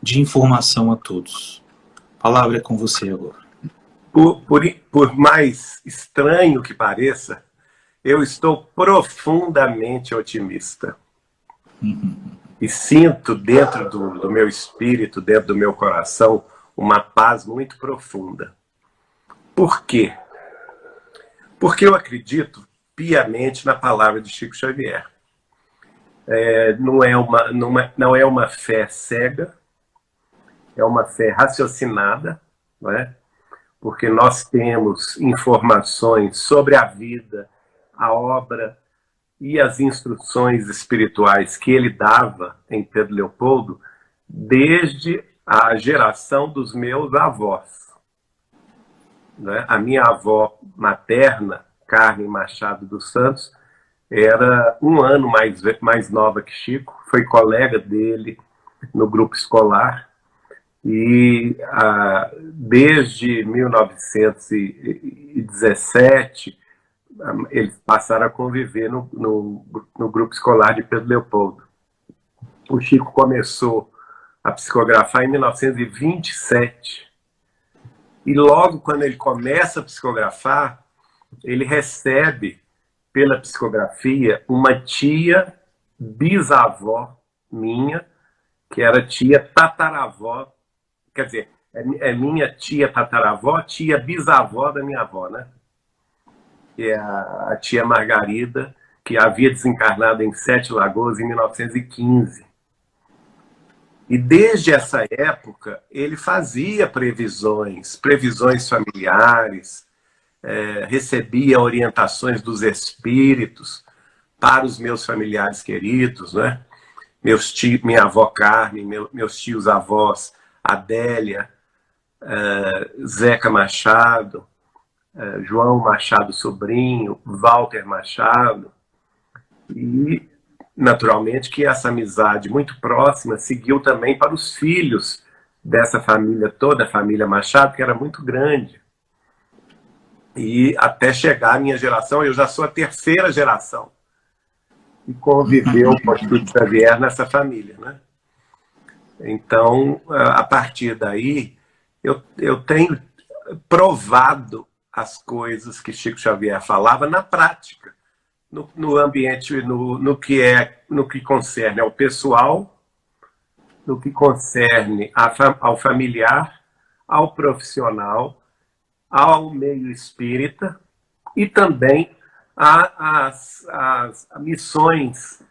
de informação a todos. A palavra é com você agora. Por mais estranho que pareça, eu estou profundamente otimista. E sinto dentro do meu espírito, dentro do meu coração, uma paz muito profunda. Por quê? Porque eu acredito piamente na palavra de Chico Xavier. Não é uma fé cega, é uma fé raciocinada, não é? Porque nós temos informações sobre a vida, a obra e as instruções espirituais que ele dava em Pedro Leopoldo desde a geração dos meus avós. Né? A minha avó materna, Carmen Machado dos Santos, era um ano mais nova que Chico, foi colega dele no grupo escolar e desde 1917 eles passaram a conviver no grupo escolar de Pedro Leopoldo. O Chico começou a psicografar em 1927 e logo quando ele começa a psicografar, ele recebe pela psicografia uma tia bisavó minha, que era tia tataravó, quer dizer, é minha tia tataravó, tia bisavó da minha avó, né? Que é a tia Margarida, que havia desencarnado em Sete Lagoas em 1915. E desde essa época ele fazia previsões familiares, recebia orientações dos espíritos para os meus familiares queridos, né? Minha avó Carmen, meus tios avós Adélia, Zeca Machado, João Machado Sobrinho, Walter Machado, e naturalmente que essa amizade muito próxima seguiu também para os filhos dessa família toda, a família Machado, que era muito grande. E até chegar à minha geração, eu já sou a terceira geração que conviveu com o Chico Xavier nessa família, né? Então, a partir daí, eu tenho provado as coisas que Chico Xavier falava na prática, no ambiente, no que concerne ao pessoal, no que concerne ao familiar, ao profissional, ao meio espírita e também às missões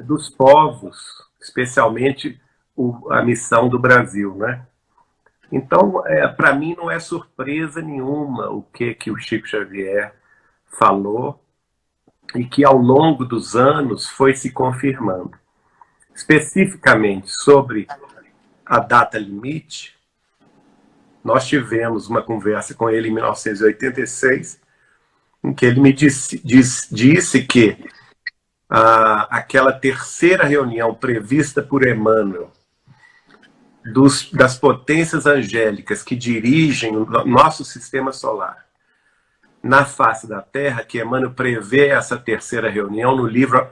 dos povos, especialmente a missão do Brasil, né? Então, para mim não é surpresa nenhuma o que o Chico Xavier falou e que ao longo dos anos foi se confirmando. Especificamente sobre a data limite, nós tivemos uma conversa com ele em 1986, em que ele me disse que aquela terceira reunião prevista por Emmanuel das potências angélicas que dirigem o nosso sistema solar na face da Terra, que Emmanuel prevê essa terceira reunião no livro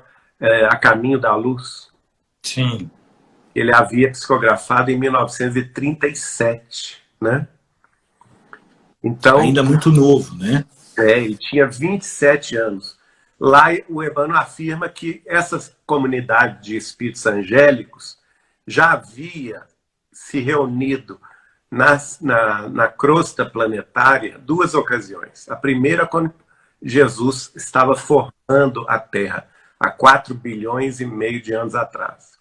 A Caminho da Luz. Sim. Ele havia psicografado em 1937, né? Então, ainda muito novo, né? Ele tinha 27 anos. Lá o Emmanuel afirma que essa comunidade de espíritos angélicos já havia se reunido na crosta planetária 2 ocasiões. A primeira, quando Jesus estava formando a Terra, há 4 bilhões e meio de anos atrás.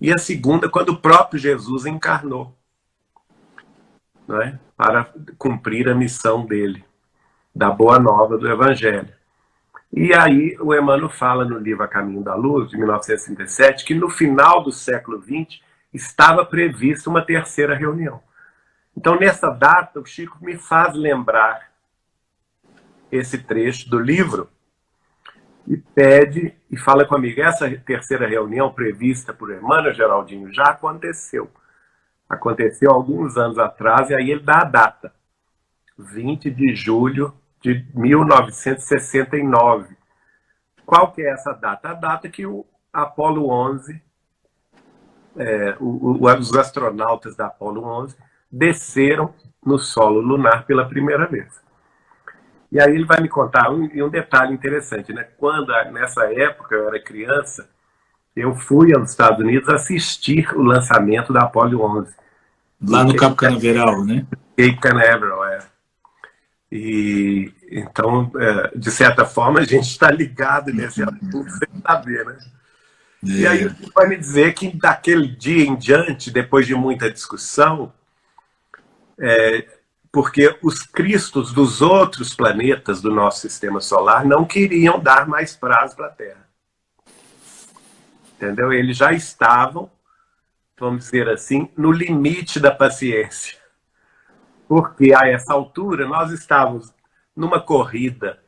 E a segunda, quando o próprio Jesus encarnou, né, para cumprir a missão dele, da Boa Nova do Evangelho. E aí o Emmanuel fala no livro A Caminho da Luz, de 1937, que no final do século XX estava prevista uma terceira reunião. Então, nessa data, o Chico me faz lembrar esse trecho do livro e pede e fala comigo, essa terceira reunião prevista por Emmanuel, Geraldinho, já aconteceu. Aconteceu alguns anos atrás, e aí ele dá a data, 20 de julho de 1969. Qual que é essa data? A data que o Apolo 11 os astronautas da Apollo 11 desceram no solo lunar pela primeira vez. E aí ele vai me contar um detalhe interessante, né? Quando, nessa época, eu era criança, eu fui aos Estados Unidos assistir o lançamento da Apollo 11. Lá no Cabo Canaveral, né? Cape Canaveral, E, então, de certa forma, a gente está ligado nesse assunto sem saber, né? E aí ele vai me dizer que daquele dia em diante, depois de muita discussão, porque os cristos dos outros planetas do nosso sistema solar não queriam dar mais prazo para a Terra. Entendeu? Eles já estavam, vamos dizer assim, no limite da paciência. Porque a essa altura nós estávamos numa corrida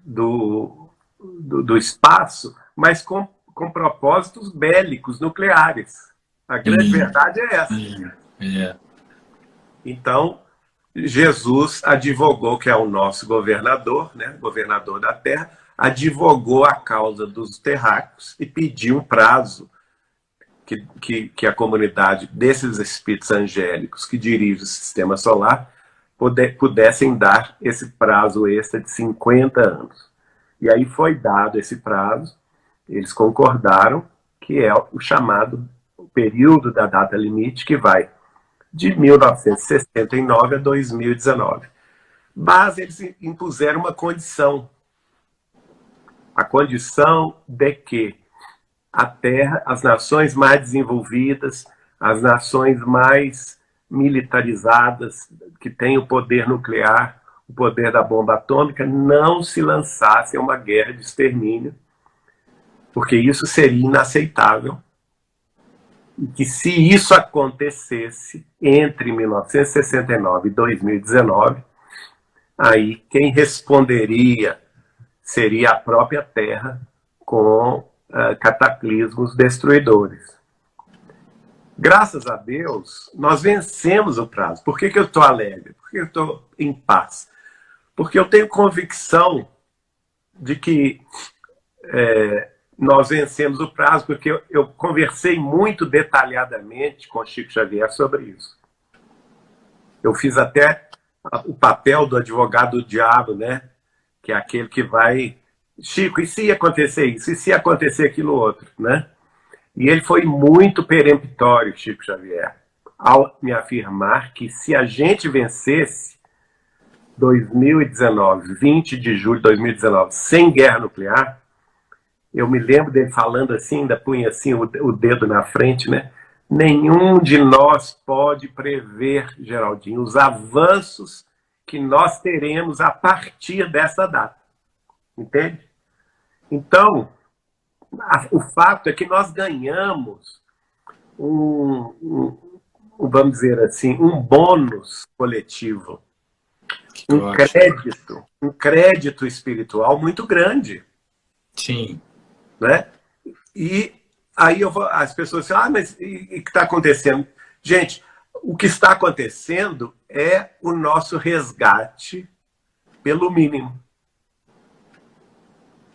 do espaço, mas com propósitos bélicos, nucleares. A grande verdade é essa. Então, Jesus advogou, que é o nosso governador, né, governador da Terra, advogou a causa dos terráqueos e pediu um prazo que a comunidade desses espíritos angélicos que dirigem o sistema solar pudessem dar esse prazo extra de 50 anos. E aí foi dado esse prazo, eles concordaram que é o chamado período da data limite, que vai de 1969 a 2019. Mas eles impuseram uma condição. A condição de que a Terra, as nações mais desenvolvidas, as nações mais militarizadas, que têm o poder nuclear, o poder da bomba atômica, não se lançassem a uma guerra de extermínio, porque isso seria inaceitável. E que se isso acontecesse entre 1969 e 2019, aí quem responderia seria a própria Terra com cataclismos destruidores. Graças a Deus, nós vencemos o prazo. Por que eu estou alegre? Por que eu estou em paz? Porque eu tenho convicção de que nós vencemos o prazo, porque eu conversei muito detalhadamente com Chico Xavier sobre isso. Eu fiz até o papel do advogado do diabo, né? Que é aquele que vai... Chico, e se acontecer isso? E se acontecer aquilo outro? Né? E ele foi muito peremptório, Chico Xavier, ao me afirmar que se a gente vencesse 2019, 20 de julho de 2019, sem guerra nuclear, eu me lembro dele falando assim, ainda punha assim o dedo na frente, né? Nenhum de nós pode prever, Geraldinho, os avanços que nós teremos a partir dessa data. Entende? Então, o fato é que nós ganhamos vamos dizer assim, um bônus coletivo, um crédito espiritual muito grande. Sim. Né? E aí as pessoas dizem, mas o que está acontecendo? Gente, o que está acontecendo é o nosso resgate pelo mínimo.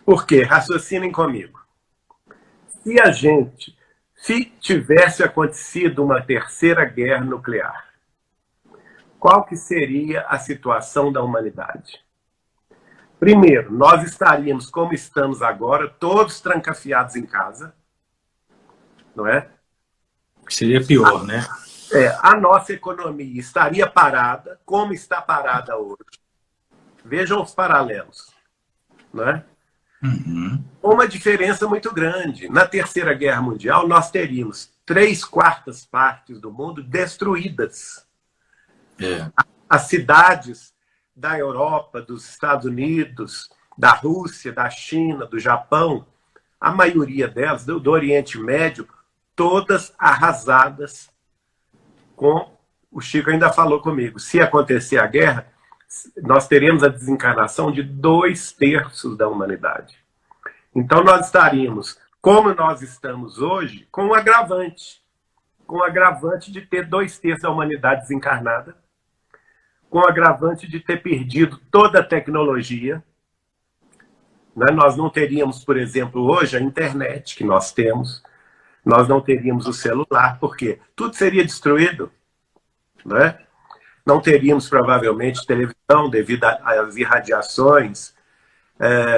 Por quê? Raciocinem comigo. Se tivesse acontecido uma terceira guerra nuclear, qual que seria a situação da humanidade? Primeiro, nós estaríamos como estamos agora, todos trancafiados em casa, não é? Seria pior, né? A nossa economia estaria parada, como está parada hoje. Vejam os paralelos, não é? Uhum. Uma diferença muito grande. Na Terceira Guerra Mundial, nós teríamos 3/4 partes do mundo destruídas. As cidades da Europa, dos Estados Unidos, da Rússia, da China, do Japão, a maioria delas, do Oriente Médio, todas arrasadas com... O Chico ainda falou comigo, se acontecer a guerra, nós teremos a desencarnação de 2/3 da humanidade. Então nós estaríamos, como nós estamos hoje, com um agravante. Com o agravante de ter 2/3 da humanidade desencarnada, com o agravante de ter perdido toda a tecnologia. Nós não teríamos, por exemplo, hoje a internet que nós temos. Nós não teríamos o celular, porque tudo seria destruído, né? Não teríamos, provavelmente, televisão devido às irradiações.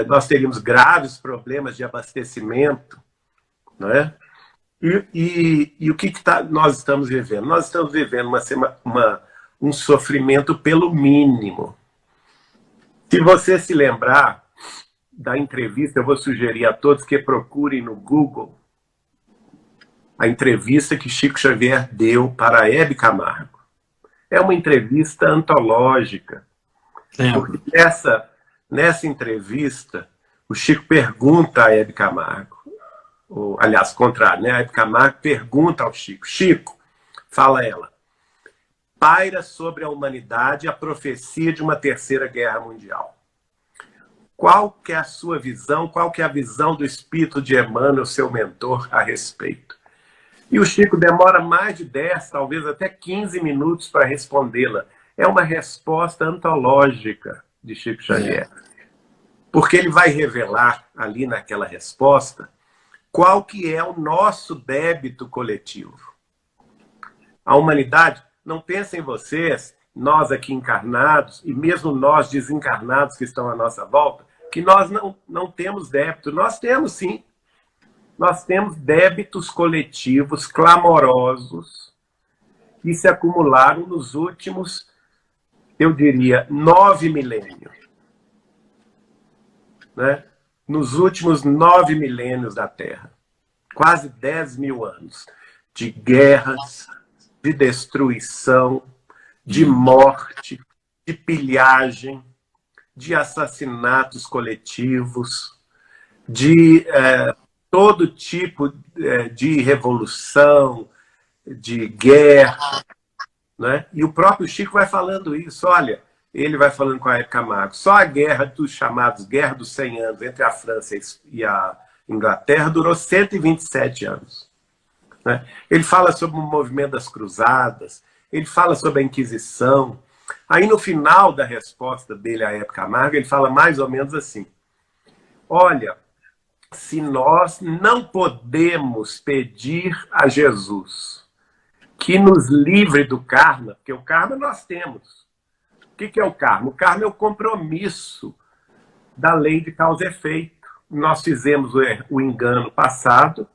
Nós teríamos graves problemas de abastecimento, né? E o que nós estamos vivendo? Nós estamos vivendo um sofrimento pelo mínimo. Se você se lembrar da entrevista, eu vou sugerir a todos que procurem no Google a entrevista que Chico Xavier deu para a Hebe Camargo. É uma entrevista antológica. Porque nessa entrevista, o Chico pergunta a Hebe Camargo, aliás, contrário, né? A Hebe Camargo pergunta ao Chico: Chico, fala ela, paira sobre a humanidade a profecia de uma terceira guerra mundial. Qual que é a sua visão, qual que é a visão do espírito de Emmanuel, seu mentor, a respeito? E o Chico demora mais de 10, talvez até 15 minutos para respondê-la. É uma resposta antológica de Chico Xavier. Porque ele vai revelar ali naquela resposta qual que é o nosso débito coletivo. A humanidade, não pensem vocês, nós aqui encarnados, e mesmo nós desencarnados que estão à nossa volta, que nós não temos débito. Nós temos sim. Nós temos débitos coletivos clamorosos que se acumularam nos últimos, eu diria, 9 milênios. Né? Nos últimos 9 milênios da Terra. Quase 10 mil anos de guerras, de destruição, de morte, de pilhagem, de assassinatos coletivos, de todo tipo de revolução, de guerra, né? E o próprio Chico vai falando isso. Olha, ele vai falando com a Hebe Camargo, só a guerra dos chamados Guerra dos 100 anos entre a França e a Inglaterra durou 127 anos. Né? Ele fala sobre o movimento das cruzadas, ele fala sobre a Inquisição. Aí no final da resposta dele à Hebe Camargo, ele fala mais ou menos assim: olha, se nós não podemos pedir a Jesus que nos livre do karma, porque o karma nós temos. O que é o karma? O karma é o compromisso da lei de causa e efeito. Nós fizemos o engano passado,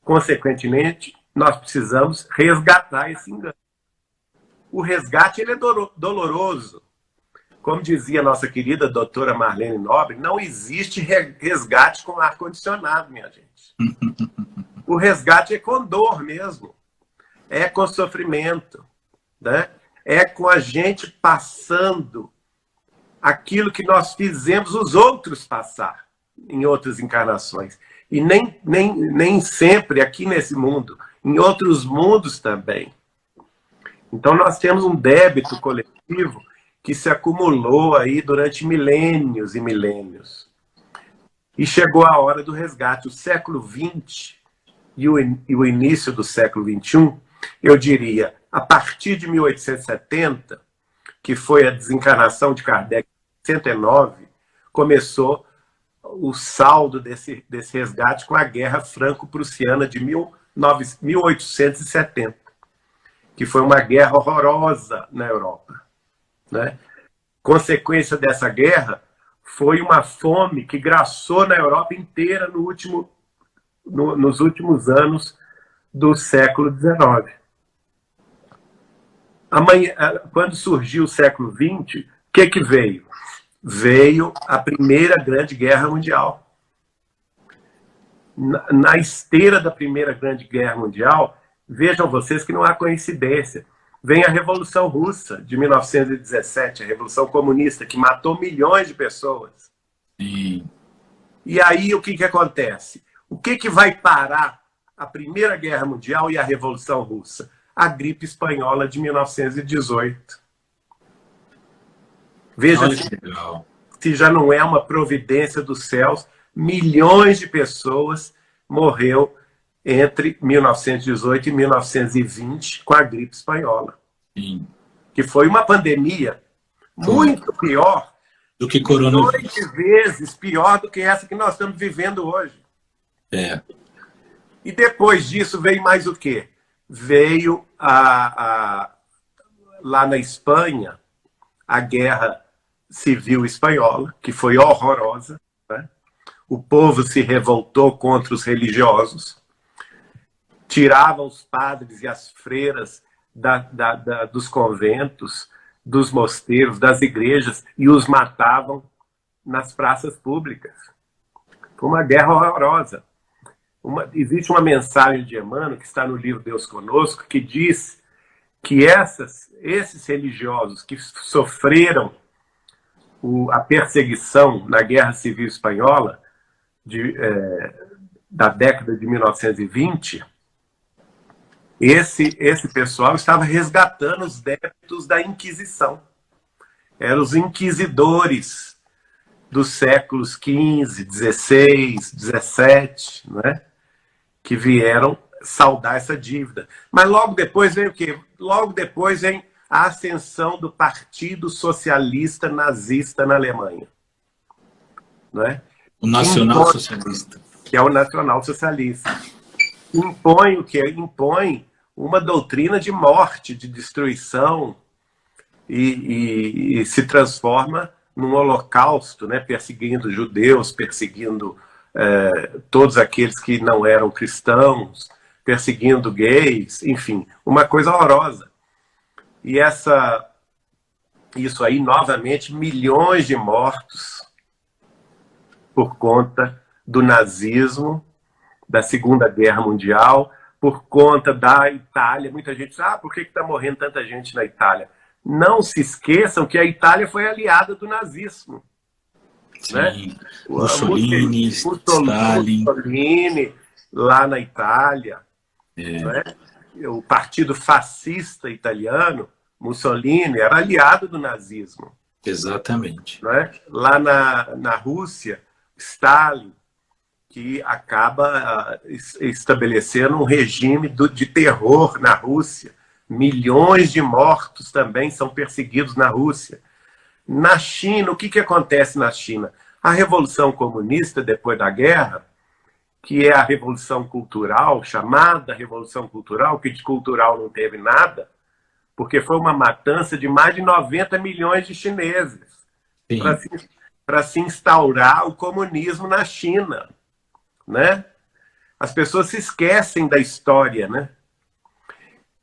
consequentemente, nós precisamos resgatar esse engano. O resgate ele é doloroso. Como dizia a nossa querida doutora Marlene Nobre, não existe resgate com ar-condicionado, minha gente. O resgate é com dor mesmo. É com sofrimento. Né? É com a gente passando aquilo que nós fizemos os outros passar em outras encarnações. E nem sempre aqui nesse mundo, em outros mundos também. Então nós temos um débito coletivo que se acumulou aí durante milênios e milênios. E chegou a hora do resgate. O século XX e o início do século XXI, eu diria, a partir de 1870, que foi a desencarnação de Kardec em 69, começou o saldo desse resgate com a Guerra Franco-Prussiana de 1870, que foi uma guerra horrorosa na Europa. Né? Consequência dessa guerra foi uma fome que graçou na Europa inteira nos últimos anos do século XIX. Quando surgiu o século XX, o que veio? Veio a Primeira Grande Guerra Mundial. Na esteira da Primeira Grande Guerra Mundial, vejam vocês que não há coincidência. Vem a Revolução Russa, de 1917, a Revolução Comunista, que matou milhões de pessoas. Sim. E aí o que acontece? O que vai parar a Primeira Guerra Mundial e a Revolução Russa? A gripe espanhola de 1918. Veja se já não é uma providência dos céus, milhões de pessoas morreu entre 1918 e 1920 com a gripe espanhola. Sim. Que foi uma pandemia muito pior do que coronavírus. 8 vezes pior do que essa que nós estamos vivendo hoje. E depois disso veio mais o quê? Veio lá na Espanha a Guerra Civil Espanhola, que foi horrorosa, né? O povo se revoltou contra os religiosos, tiravam os padres e as freiras dos conventos, dos mosteiros, das igrejas, e os matavam nas praças públicas. Foi uma guerra horrorosa. Existe uma mensagem de Emmanuel, que está no livro Deus Conosco, que diz que esses religiosos que sofreram a perseguição na Guerra Civil Espanhola, da década de 1920, esse pessoal estava resgatando os débitos da Inquisição. Eram os inquisidores dos séculos XV, XVI, XVII, né? Que vieram saldar essa dívida. Mas logo depois vem o quê? Logo depois vem a ascensão do Partido Socialista Nazista na Alemanha. Né? O Nacional Socialista. Que é o Nacional Socialista. Impõe o quê? Impõe uma doutrina de morte, de destruição, e se transforma num holocausto, né? Perseguindo judeus, perseguindo todos aqueles que não eram cristãos, perseguindo gays, enfim, uma coisa horrorosa. E isso aí, novamente, milhões de mortos por conta do nazismo, da Segunda Guerra Mundial, por conta da Itália. Muita gente diz, por que está morrendo tanta gente na Itália? Não se esqueçam que a Itália foi aliada do nazismo. Sim, né? Mussolini, Stalin. Mussolini, lá na Itália. Né? O partido fascista italiano, Mussolini, era aliado do nazismo. Exatamente. Né? Lá na Rússia, Stalin, que acaba estabelecendo um regime de terror na Rússia. Milhões de mortos também são perseguidos na Rússia. Na China, o que acontece na China? A Revolução Comunista, depois da guerra, que é a Revolução Cultural, chamada Revolução Cultural, que de cultural não teve nada, porque foi uma matança de mais de 90 milhões de chineses para se instaurar o comunismo na China. Né? As pessoas se esquecem da história. Né?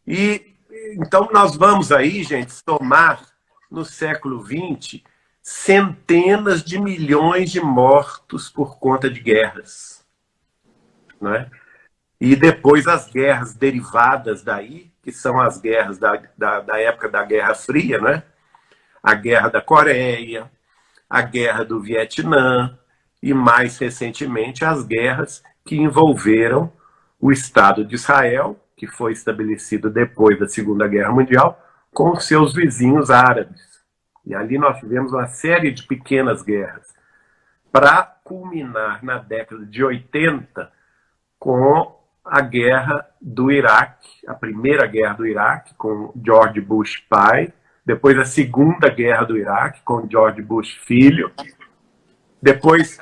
E então nós vamos aí, gente, somar no século XX centenas de milhões de mortos por conta de guerras. Né? E depois as guerras derivadas daí, que são as guerras da época da Guerra Fria, né? A Guerra da Coreia, a Guerra do Vietnã e, mais recentemente, as guerras que envolveram o Estado de Israel, que foi estabelecido depois da Segunda Guerra Mundial, com seus vizinhos árabes. E ali nós tivemos uma série de pequenas guerras, para culminar na década de 80 com a guerra do Iraque, a primeira guerra do Iraque, com George Bush pai, depois a segunda guerra do Iraque, com George Bush filho, depois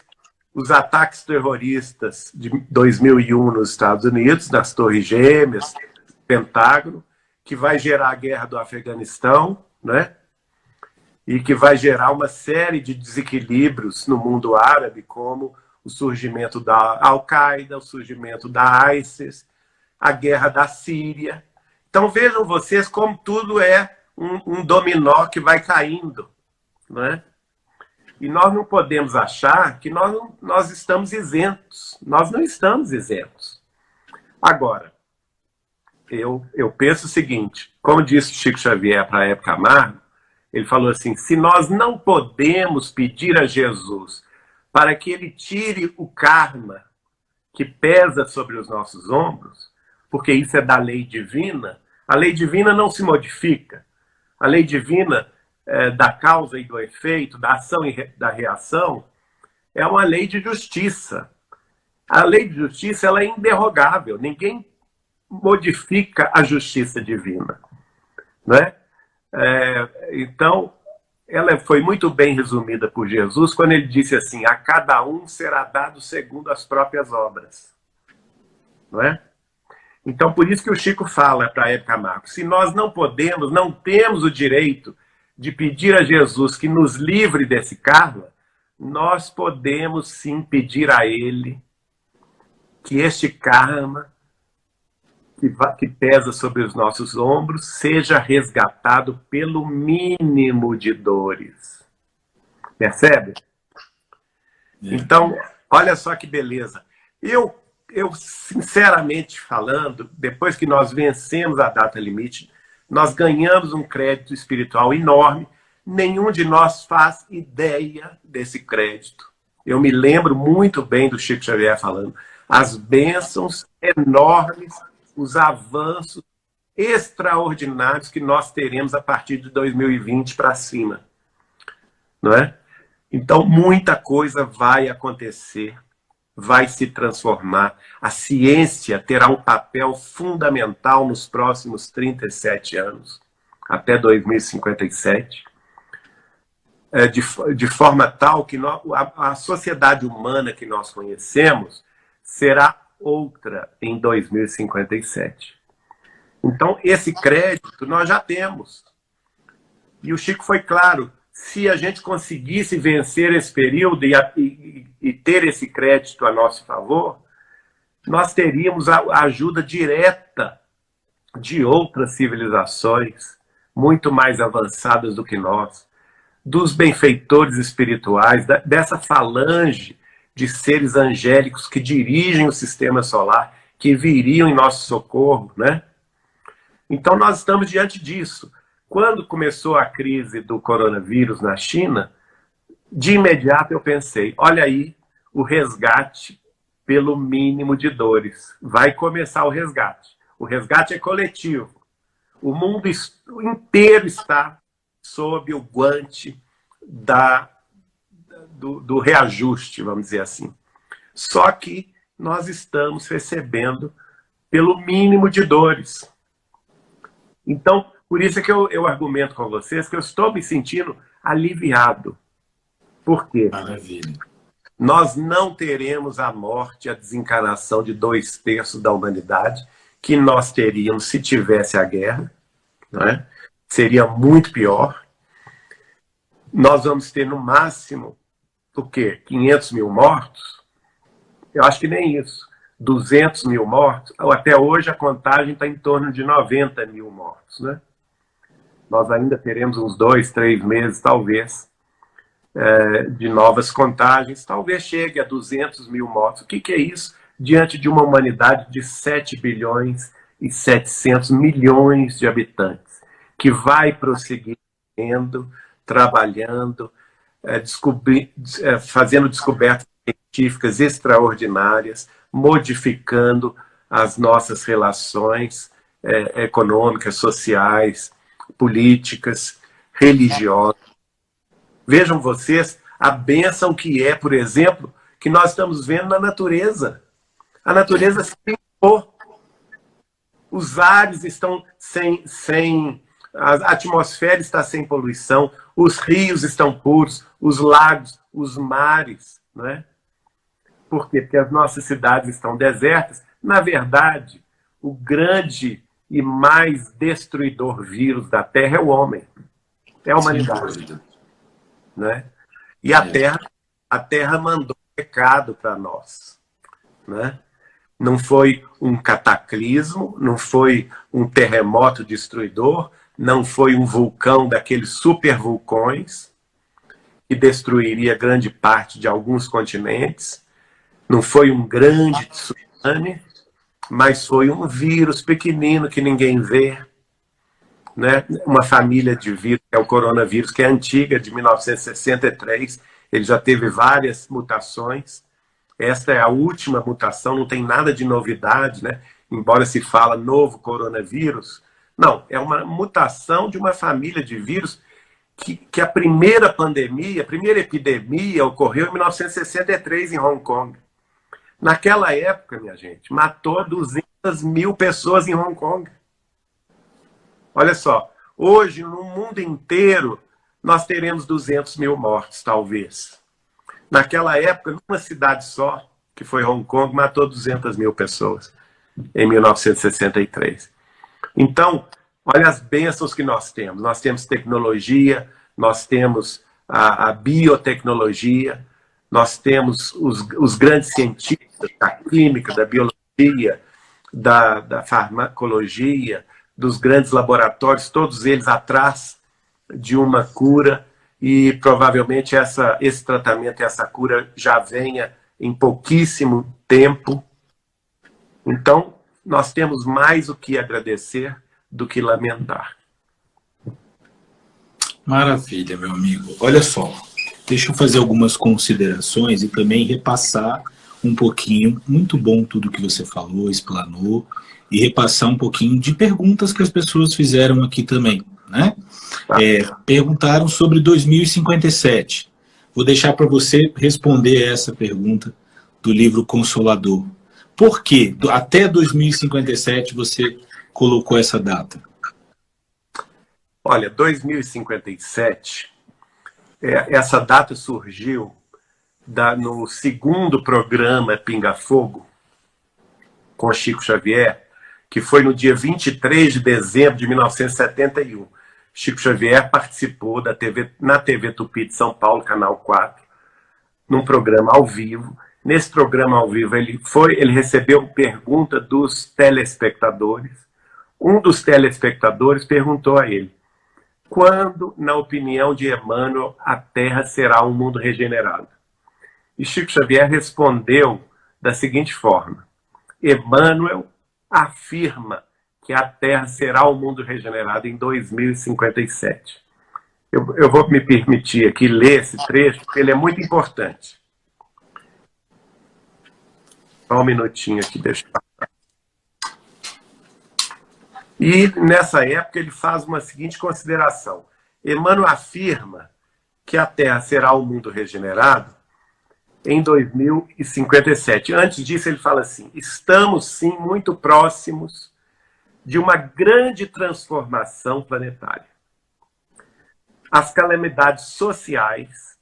os ataques terroristas de 2001 nos Estados Unidos, nas Torres Gêmeas, Pentágono, que vai gerar a guerra do Afeganistão, né? E que vai gerar uma série de desequilíbrios no mundo árabe, como o surgimento da Al-Qaeda, o surgimento da ISIS, a guerra da Síria. Então vejam vocês como tudo é um dominó que vai caindo. Né? E nós não podemos achar que nós estamos isentos. Nós não estamos isentos. Agora, eu penso o seguinte, como disse Chico Xavier para a Hebe Camargo, ele falou assim, se nós não podemos pedir a Jesus para que ele tire o karma que pesa sobre os nossos ombros, porque isso é da lei divina, a lei divina não se modifica. A lei divina da causa e do efeito, da ação e da reação, é uma lei de justiça. A lei de justiça ela é inderrogável, ninguém modifica a justiça divina. Né? Então, ela foi muito bem resumida por Jesus quando ele disse assim, a cada um será dado segundo as próprias obras. não é? Então, por isso que o Chico fala para Hebe Camargo, se nós não podemos, não temos o direito de pedir a Jesus que nos livre desse karma, nós podemos sim pedir a Ele que este karma que pesa sobre os nossos ombros seja resgatado pelo mínimo de dores. Percebe? Então, olha só que beleza. Eu, sinceramente falando, depois que nós vencemos a data limite, nós ganhamos um crédito espiritual enorme. Nenhum de nós faz ideia desse crédito. Eu me lembro muito bem do Chico Xavier falando. As bênçãos enormes, os avanços extraordinários que nós teremos a partir de 2020 para cima. Não é? Então, muita coisa vai acontecer, vai se transformar. A ciência terá um papel fundamental nos próximos 37 anos, até 2057, de forma tal que a sociedade humana que nós conhecemos será outra em 2057. Então, esse crédito nós já temos. E o Chico foi claro, se a gente conseguisse vencer esse período e ter esse crédito a nosso favor, nós teríamos a ajuda direta de outras civilizações muito mais avançadas do que nós, dos benfeitores espirituais, dessa falange de seres angélicos que dirigem o sistema solar, que viriam em nosso socorro, né? Então nós estamos diante disso. Quando começou a crise do coronavírus na China, de imediato eu pensei, olha aí o resgate pelo mínimo de dores. Vai começar o resgate. O resgate é coletivo. O mundo inteiro está sob o guante do reajuste, vamos dizer assim. Só que nós estamos recebendo pelo mínimo de dores. Então, por isso é que eu argumento com vocês que eu estou me sentindo aliviado. Por quê? Maravilha. Nós não teremos a morte, a desencarnação de 2/3 da humanidade, que nós teríamos se tivesse a guerra, não é? Seria muito pior. Nós vamos ter no máximo, o quê? 500 mil mortos? Eu acho que nem isso. 200 mil mortos? Até hoje a contagem está em torno de 90 mil mortos, né? Nós ainda teremos uns 2, 3 meses, talvez, de novas contagens. Talvez chegue a 200 mil mortos. O que é isso diante de uma humanidade de 7 bilhões e 700 milhões de habitantes, que vai prosseguir trabalhando, fazendo descobertas científicas extraordinárias, modificando as nossas relações econômicas, sociais, políticas, religiosas. Vejam vocês a bênção que é, por exemplo, que nós estamos vendo na natureza. A natureza se limpou. Os ares estão a atmosfera está sem poluição, os rios estão puros, os lagos, os mares, não é? Por quê? Porque as nossas cidades estão desertas. Na verdade, o grande e mais destruidor vírus da Terra é o homem. É a humanidade. Né? E a Terra mandou um recado para nós. Né? Não foi um cataclismo, não foi um terremoto destruidor, não foi um vulcão daqueles supervulcões que destruiria grande parte de alguns continentes. Não foi um grande tsunami, mas foi um vírus pequenino que ninguém vê. Né? Uma família de vírus, que é o coronavírus, que é antiga, de 1963. Ele já teve várias mutações. Esta é a última mutação, não tem nada de novidade, né? Embora se fala novo coronavírus. Não, é uma mutação de uma família de vírus que a primeira pandemia, a primeira epidemia ocorreu em 1963 em Hong Kong. Naquela época, minha gente, matou 200 mil pessoas em Hong Kong. Olha só, hoje no mundo inteiro nós teremos 200 mil mortos, talvez. Naquela época, numa cidade só, que foi Hong Kong, matou 200 mil pessoas. em 1963. Então, olha as bênçãos que nós temos. Nós temos tecnologia, nós temos a biotecnologia, nós temos os grandes cientistas da química, da biologia, da farmacologia, dos grandes laboratórios, todos eles atrás de uma cura, e provavelmente esse tratamento, essa cura já venha em pouquíssimo tempo. Então, nós temos mais o que agradecer do que lamentar. Maravilha, meu amigo. Olha só, deixa eu fazer algumas considerações e também repassar um pouquinho. Muito bom tudo que você falou, explanou, e repassar um pouquinho de perguntas que as pessoas fizeram aqui também, né? Perguntaram sobre 2057. Vou deixar para você responder essa pergunta do livro Consolador. Por que até 2057 você colocou essa data? Olha, 2057, essa data surgiu no segundo programa Pinga Fogo, com Chico Xavier, que foi no dia 23 de dezembro de 1971. Chico Xavier participou na TV Tupi de São Paulo, Canal 4, num programa ao vivo. Nesse programa ao vivo, ele recebeu pergunta dos telespectadores. Um dos telespectadores perguntou a ele: quando, na opinião de Emmanuel, a Terra será um mundo regenerado? E Chico Xavier respondeu da seguinte forma: Emmanuel afirma que a Terra será um mundo regenerado em 2057. Eu vou me permitir aqui ler esse trecho, porque ele é muito importante. Só um minutinho aqui, deixa eu passar. E nessa época ele faz uma seguinte consideração: Emmanuel afirma que a Terra será um mundo regenerado em 2057. Antes disso, ele fala assim: estamos sim muito próximos de uma grande transformação planetária. As calamidades sociais,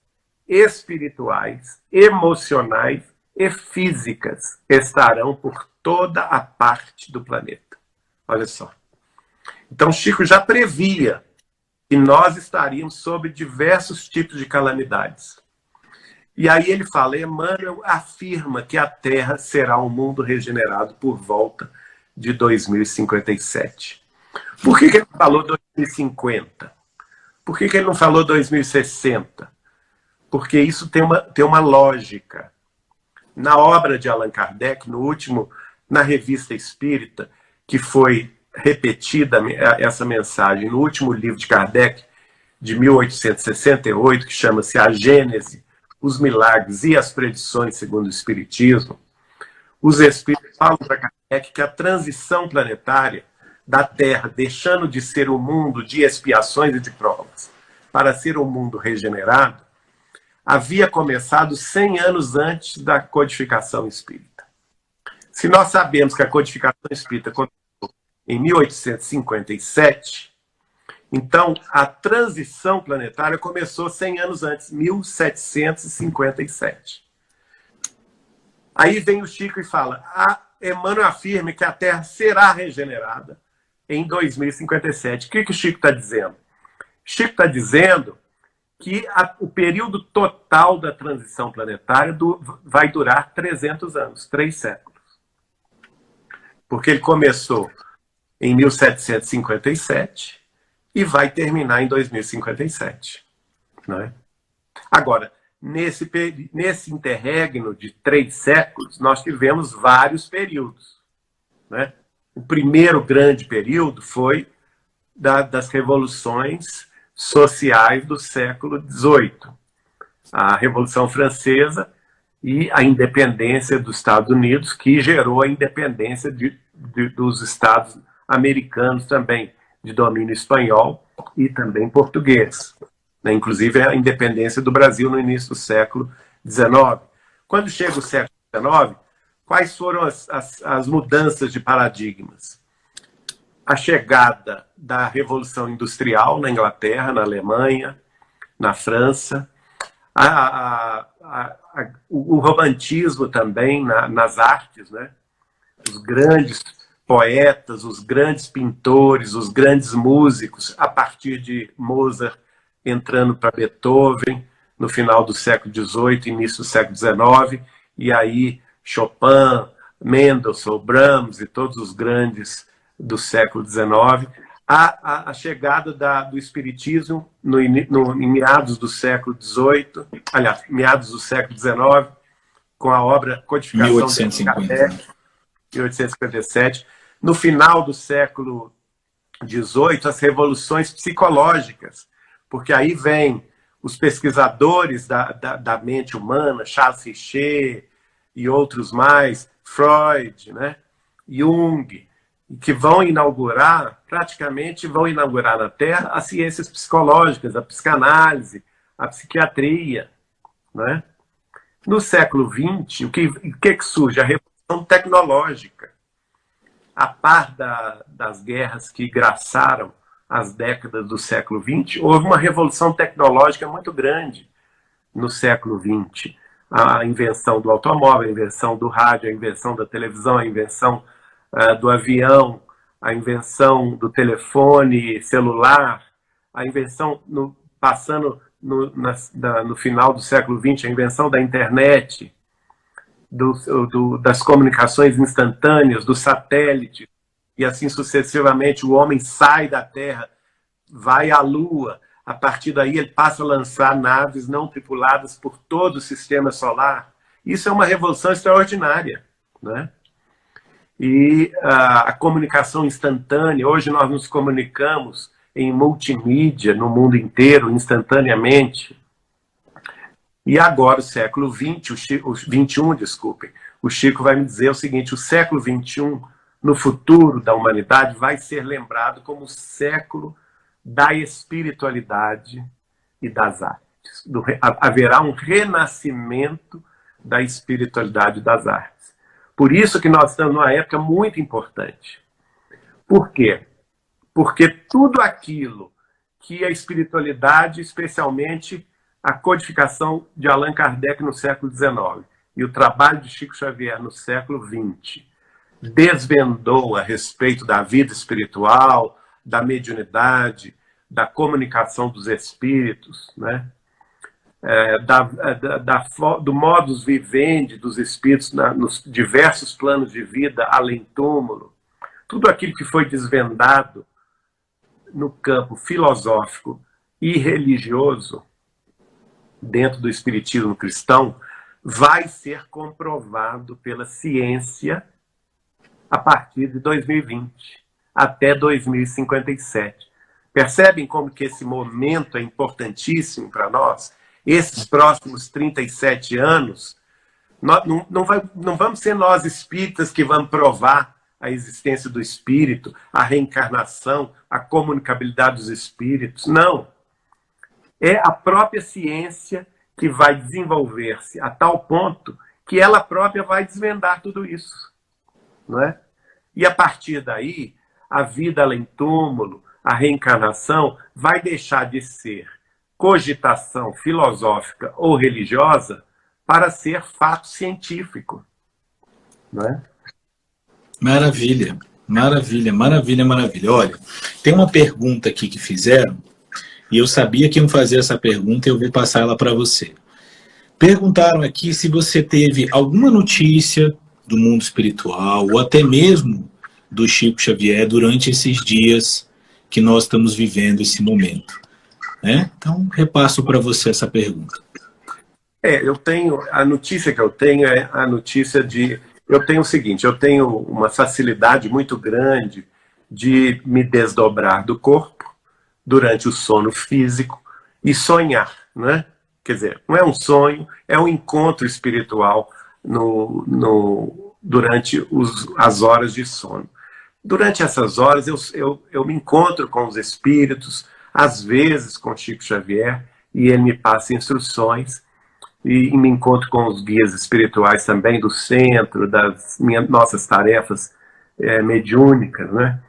espirituais, emocionais e físicas estarão por toda a parte do planeta. Olha só. Então, Chico já previa que nós estaríamos sob diversos tipos de calamidades. E aí ele fala: Emmanuel afirma que a Terra será um mundo regenerado por volta de 2057. Por que ele falou 2050? Por que ele não falou 2060? Porque isso tem uma lógica. Na obra de Allan Kardec, na Revista Espírita, que foi repetida essa mensagem no último livro de Kardec, de 1868, que chama-se A Gênese, os Milagres e as Predições segundo o Espiritismo, os Espíritos falam para Kardec que a transição planetária da Terra, deixando de ser um mundo de expiações e de provas, para ser um mundo regenerado, havia começado 100 anos antes da codificação espírita. Se nós sabemos que a codificação espírita começou em 1857, então a transição planetária começou 100 anos antes, 1757. Aí vem o Chico e fala: Emmanuel afirma que a Terra será regenerada em 2057. O que o Chico está dizendo? Chico está dizendo que o período total da transição planetária vai durar 300 anos, 3 séculos. Porque ele começou em 1757 e vai terminar em 2057. Não é? Agora, nesse interregno de 3 séculos, nós tivemos vários períodos. Né? O primeiro grande período foi das revoluções sociais do século XVIII. A Revolução Francesa e a independência dos Estados Unidos, que gerou a independência dos Estados americanos também, de domínio espanhol e também português. Inclusive a independência do Brasil no início do século XIX. Quando chega o século XIX, quais foram as mudanças de paradigmas? A chegada da Revolução Industrial na Inglaterra, na Alemanha, na França, o romantismo também nas artes, né? os grandes poetas, os grandes pintores, os grandes músicos, a partir de Mozart, entrando para Beethoven, no final do século XVIII, início do século XIX, e aí Chopin, Mendelssohn, Brahms e todos os grandes do século XIX, a chegada do Espiritismo em meados do século XVIII, aliás, meados do século XIX, com a obra Codificação 1850. de Kardec, 1857. No final do século XVIII, as revoluções psicológicas, porque aí vem os pesquisadores da mente humana, Charles Richer e outros mais, Freud, né? Jung, que praticamente vão inaugurar na Terra as ciências psicológicas, a psicanálise, a psiquiatria, né? No século XX, o que surge? A revolução tecnológica. A par das guerras que graçaram as décadas do século XX, houve uma revolução tecnológica muito grande no século XX. A invenção do automóvel, a invenção do rádio, a invenção da televisão, a invenção do avião, a invenção do telefone celular, a invenção, passando no final do século XX, a invenção da internet, das comunicações instantâneas, do satélite, e assim sucessivamente. O homem sai da Terra, vai à Lua, a partir daí ele passa a lançar naves não tripuladas por todo o sistema solar. Isso é uma revolução extraordinária, né? E a comunicação instantânea, hoje nós nos comunicamos em multimídia no mundo inteiro, instantaneamente. E agora, o século XX, o XXI, desculpem, o Chico vai me dizer o seguinte: o século XXI, no futuro da humanidade, vai ser lembrado como o século da espiritualidade e das artes. Haverá um renascimento da espiritualidade e das artes. Por isso que nós estamos numa época muito importante. Por quê? Porque tudo aquilo que a espiritualidade, especialmente a codificação de Allan Kardec no século XIX e o trabalho de Chico Xavier no século XX, desvendou a respeito da vida espiritual, da mediunidade, da comunicação dos espíritos, né? Do modus vivendi dos espíritos nos diversos planos de vida além túmulo. Tudo aquilo que foi desvendado no campo filosófico e religioso, dentro do espiritismo cristão, vai ser comprovado pela ciência a partir de 2020, até 2057. Percebem como que esse momento é importantíssimo para nós? Esses próximos 37 anos, não vamos ser nós espíritas que vamos provar a existência do espírito, a reencarnação, a comunicabilidade dos espíritos. Não. É a própria ciência que vai desenvolver-se a tal ponto que ela própria vai desvendar tudo isso, não é? E a partir daí, a vida além túmulo, a reencarnação, vai deixar de ser cogitação filosófica ou religiosa para ser fato científico, não é? Maravilha, maravilha, maravilha, maravilha. Olha, tem uma pergunta aqui que fizeram, e eu sabia que iam fazer essa pergunta e eu vou passar ela para você. Perguntaram aqui se você teve alguma notícia do mundo espiritual, ou até mesmo do Chico Xavier, durante esses dias que nós estamos vivendo esse momento, né? Então, repasso para você essa pergunta. A notícia que eu tenho é a notícia de... Eu tenho o seguinte, eu tenho uma facilidade muito grande de me desdobrar do corpo durante o sono físico e sonhar, né? Quer dizer, não é um sonho, é um encontro espiritual durante as horas de sono. Durante essas horas eu me encontro com os espíritos, às vezes com Chico Xavier, e ele me passa instruções, e me encontro com os guias espirituais também do centro, das nossas tarefas mediúnicas, né?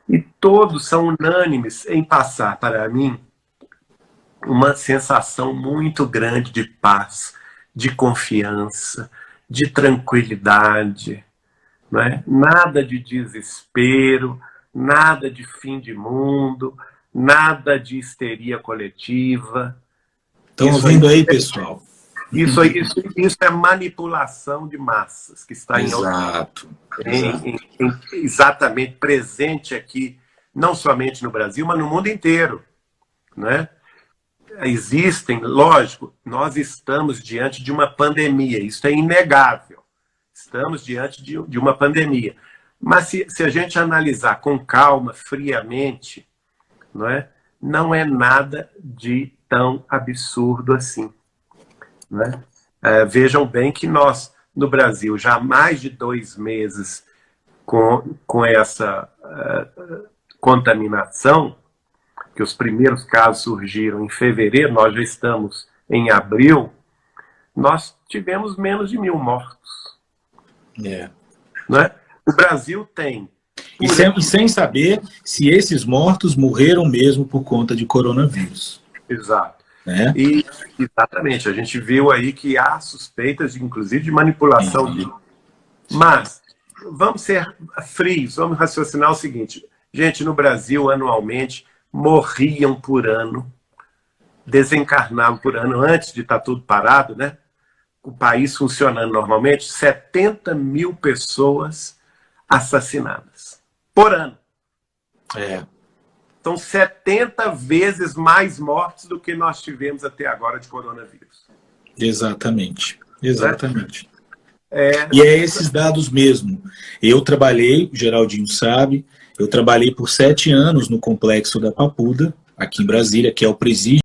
E todos são unânimes em passar para mim uma sensação muito grande de paz, de confiança, de tranquilidade, né? Nada de desespero, nada de fim de mundo, nada de histeria coletiva. Estão ouvindo aí, pessoal? Isso é manipulação de massas, que está exatamente presente aqui, não somente no Brasil, mas no mundo inteiro, né? Existem, lógico, nós estamos diante de uma pandemia, isso é inegável. Estamos diante de uma pandemia. Mas se a gente analisar com calma, friamente, não é nada de tão absurdo assim. Né? Vejam bem que nós, no Brasil, já há mais de 2 meses com essa contaminação, que os primeiros casos surgiram em fevereiro, nós já estamos em abril, nós tivemos menos de 1.000 mortos. Né? O Brasil tem... E sem saber se esses mortos morreram mesmo por conta de coronavírus. Exato. E, exatamente, a gente viu aí que há suspeitas, inclusive, de manipulação. Mas, vamos ser frios, vamos raciocinar o seguinte. Gente, no Brasil, anualmente, morriam por ano, desencarnavam por ano, antes de estar tudo parado, né? O país funcionando normalmente, 70 mil pessoas assassinadas por ano. São 70 vezes mais mortes do que nós tivemos até agora de coronavírus. Exatamente. E é esses dados mesmo. Eu trabalhei, o Geraldinho sabe, eu trabalhei por 7 anos no Complexo da Papuda, aqui em Brasília, que é o presídio